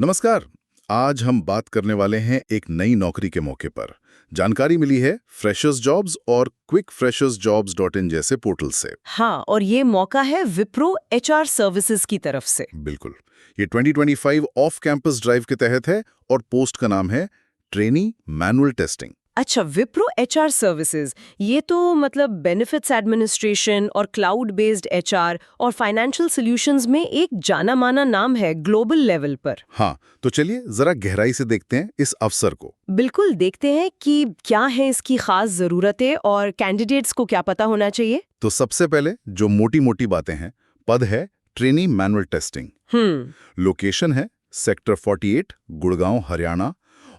नमस्कार। आज हम बात करने वाले हैं एक नई नौकरी के मौके पर। जानकारी मिली है फ्रेशर्स जॉब्स और quickfreshersjobs.in जैसे पोर्टल से। हाँ, और ये मौका है विप्रो एचआर सर्विसेज की तरफ से। बिल्कुल। ये 2025 ऑफ कैंपस ड्राइव के तहत है और पोस्ट का नाम है ट्रेनी मैनुअल टेस्टिंग। अच्छा, विप्रो एचआर सर्विसेज, ये तो मतलब बेनिफिट्स एडमिनिस्ट्रेशन और क्लाउड बेस्ड एचआर और फाइनेंशियल सॉल्यूशंस में एक जाना माना नाम है ग्लोबल लेवल पर। हाँ, तो चलिए जरा गहराई से देखते हैं इस अवसर को। बिल्कुल, देखते हैं कि क्या है इसकी खास जरूरतें और कैंडिडेट्स को क्या पता होना चाहिए। तो सबसे पहले जो मोटी मोटी बातें हैं, पद है ट्रेनी मैनुअल टेस्टिंग। लोकेशन है सेक्टर 48, गुड़गांव, हरियाणा।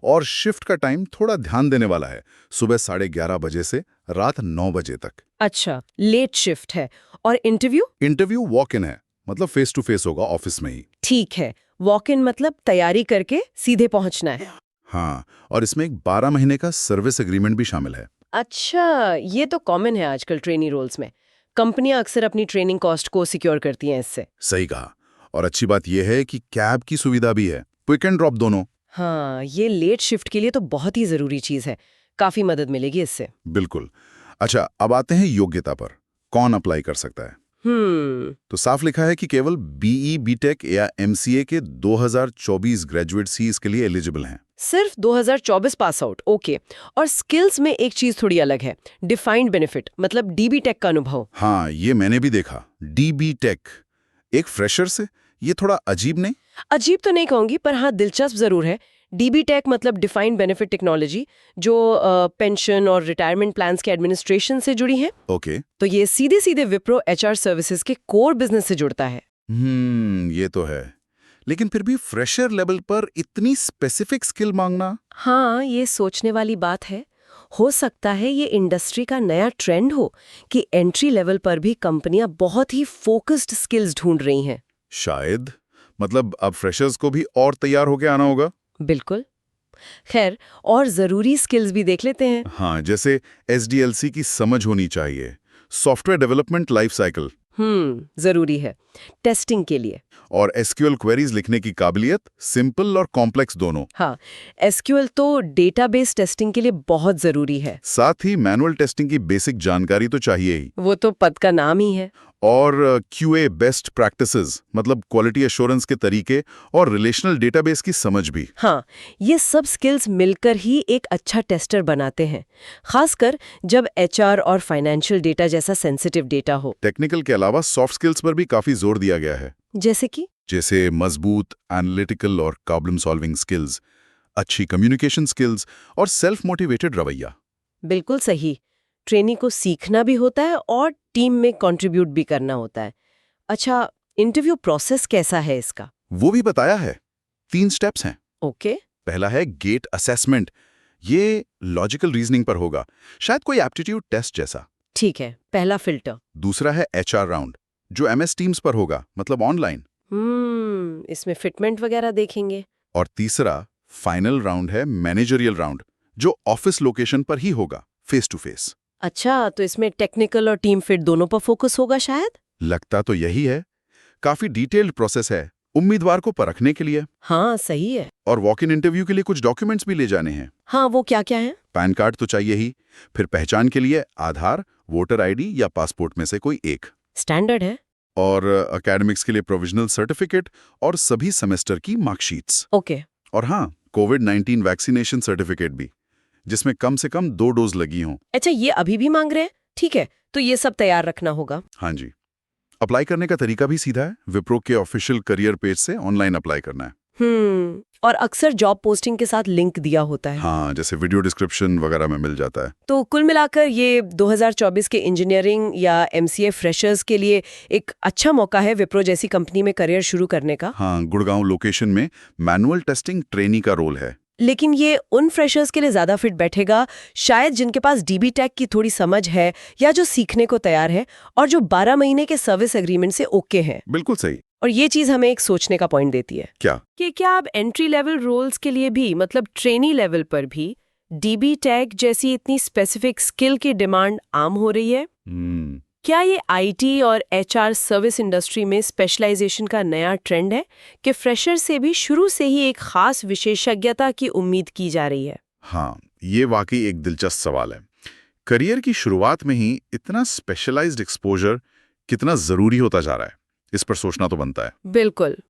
और शिफ्ट का टाइम थोड़ा ध्यान देने वाला है, सुबह 11:30 बजे से रात 9 बजे तक। अच्छा, लेट शिफ्ट है। और इंटरव्यू वॉक इन है, मतलब फेस टू फेस होगा ऑफिस में ही। ठीक है, वॉक इन मतलब तैयारी करके सीधे पहुंचना है। हाँ, और इसमें एक 12 महीने का सर्विस एग्रीमेंट भी शामिल है। अच्छा, ये तो कॉमन है आजकल ट्रेनी रोल्स में। कंपनियां अक्सर अपनी ट्रेनिंग कॉस्ट को सिक्योर करती हैं इससे। सही कहा। और अच्छी बात यह है कि कैब की सुविधा भी है, पिक एंड ड्रॉप दोनों। हाँ, ये लेट शिफ्ट के लिए तो बहुत ही जरूरी चीज है। काफी मदद मिलेगी इससे। बिल्कुल। अच्छा, अब आते हैं योग्यता पर। कौन अप्लाई कर सकता है? तो साफ लिखा है कि केवल बीई, बीटेक या एमसीए के 2024 ग्रेजुएट्स ही इसके लिए एलिजिबल हैं। सिर्फ 2024 पास आउट, ओके। और स्किल्स में एक चीज थोड़ी अलग है, डिफाइंड बेनिफिट मतलब डीबी टेक का अनुभव। हाँ, ये मैंने भी देखा। डीबी टेक एक फ्रेशर से, ये थोड़ा अजीब नहीं? अजीब तो नहीं कहूंगी, पर हाँ दिलचस्प जरूर है। डीबी टेक मतलब डिफाइंड बेनिफिट टेक्नोलॉजी, जो पेंशन और रिटायरमेंट प्लान्स के एडमिनिस्ट्रेशन से जुड़ी है। ओके। तो ये सीधे सीधे विप्रो एचआर सर्विसेज के कोर बिजनेस से जुड़ता है। ये तो है। लेकिन फिर भी फ्रेशर लेवल पर इतनी स्पेसिफिक स्किल मांगना? हाँ, ये सोचने वाली बात है। हो सकता है ये इंडस्ट्री का नया ट्रेंड हो कि एंट्री लेवल पर भी कंपनियां बहुत ही फोकस्ड स्किल्स ढूंढ रही हैं। शायद। मतलब अब फ्रेशर्स को भी और तैयार होके आना होगा। बिल्कुल। खैर, और जरूरी स्किल्स भी देख लेते हैं। हाँ, जैसे एसडीएलसी की समझ होनी चाहिए, सॉफ्टवेयर डेवलपमेंट लाइफ साइकिल, जरूरी है टेस्टिंग के लिए। और एसक्यूएल क्वेरीज लिखने की काबिलियत, सिंपल और कॉम्प्लेक्स दोनों। हाँ, एसक्यूएल तो डेटाबेस टेस्टिंग के लिए बहुत जरूरी है। साथ ही मैनुअल टेस्टिंग की बेसिक जानकारी तो चाहिए ही। वो तो पद का नाम ही है। और क्यूए बेस्ट प्रैक्टिसेस, मतलब क्वालिटी एश्योरेंस के तरीके और रिलेशनल डेटाबेस की समझ भी। हाँ, ये सब स्किल्स मिलकर ही एक अच्छा टेस्टर बनाते हैं, खासकर जब एचआर और फाइनेंशियल डेटा जैसा सेंसिटिव डेटा हो। टेक्निकल के अलावा सॉफ्ट स्किल्स पर भी काफी जोर दिया गया है। जैसे मजबूत एनालिटिकल और प्रॉब्लम सॉल्विंग स्किल्स, अच्छी कम्युनिकेशन स्किल्स और सेल्फ मोटिवेटेड रवैया। बिल्कुल सही। ट्रेनी को सीखना भी होता है और टीम में कंट्रीब्यूट भी करना होता है। अच्छा, इंटरव्यू प्रोसेस कैसा है इसका? वो भी बताया है। 3 स्टेप्स हैं। ओके। पहला है गेट असेसमेंट। ये लॉजिकल रीजनिंग पर होगा, शायद कोई एप्टीट्यूड टेस्ट जैसा। ठीक है, पहला फिल्टर। दूसरा है एचआर राउंड, जो एमएस टीम्स पर होगा, मतलब ऑनलाइन। इसमें फिटमेंट वगैरह देखेंगे। और तीसरा फाइनल राउंड है मैनेजरियल राउंड, जो ऑफिस लोकेशन पर ही होगा, फेस टू फेस। अच्छा, तो इसमें टेक्निकल और टीम फिट दोनों पर फोकस होगा शायद। लगता तो यही है। काफी डिटेल्ड प्रोसेस है उम्मीदवार को परखने के लिए। हाँ, सही है। और वॉक इन इंटरव्यू के लिए कुछ डॉक्यूमेंट्स भी ले जाने हैं। हाँ, वो क्या क्या है? पैन कार्ड तो चाहिए ही, फिर पहचान के लिए आधार, वोटर आईडी या पासपोर्ट में से कोई एक। स्टैंडर्ड है। और एकेडमिक्स के लिए प्रोविजनल सर्टिफिकेट और सभी सेमेस्टर की मार्कशीट्स। ओके। और हाँ, कोविड-19 वैक्सीनेशन सर्टिफिकेट भी, जिसमें कम से कम 2 डोज लगी हों। अच्छा, ये अभी भी मांग रहे हैं? ठीक है, तो ये सब तैयार रखना होगा। हाँ जी। अप्लाई करने का तरीका भी सीधा है। विप्रो के ऑफिशियल करियर पेज से ऑनलाइन अप्लाई करना है। और अक्सर जॉब पोस्टिंग के साथ लिंक दिया होता है। हाँ, जैसे वीडियो डिस्क्रिप्शन वगैरह में मिल जाता है। तो कुल मिलाकर ये 2024 के इंजीनियरिंग या एमसीए फ्रेशर्स के लिए एक अच्छा मौका है विप्रो जैसी कंपनी में करियर शुरू करने का। हाँ, गुड़गांव लोकेशन में मैनुअल टेस्टिंग ट्रेनी का रोल है। लेकिन ये उन फ्रेशर्स के लिए ज्यादा फिट बैठेगा शायद जिनके पास डीबी टेक की थोड़ी समझ है या जो सीखने को तैयार है और जो 12 महीने के सर्विस एग्रीमेंट से ओके हैं। बिल्कुल सही। और ये चीज हमें एक सोचने का पॉइंट देती है। क्या आप एंट्री लेवल रोल्स के लिए भी, मतलब ट्रेनी लेवल पर भी डीबी टेक जैसी इतनी स्पेसिफिक स्किल की डिमांड आम हो रही है? क्या ये आईटी और एचआर सर्विस इंडस्ट्री में स्पेशलाइजेशन का नया ट्रेंड है कि फ्रेशर से भी शुरू से ही एक खास विशेषज्ञता की उम्मीद की जा रही है? हाँ, ये वाकई एक दिलचस्प सवाल है। करियर की शुरुआत में ही इतना स्पेशलाइज्ड एक्सपोजर कितना जरूरी होता जा रहा है, इस पर सोचना तो बनता है। बिल्कुल।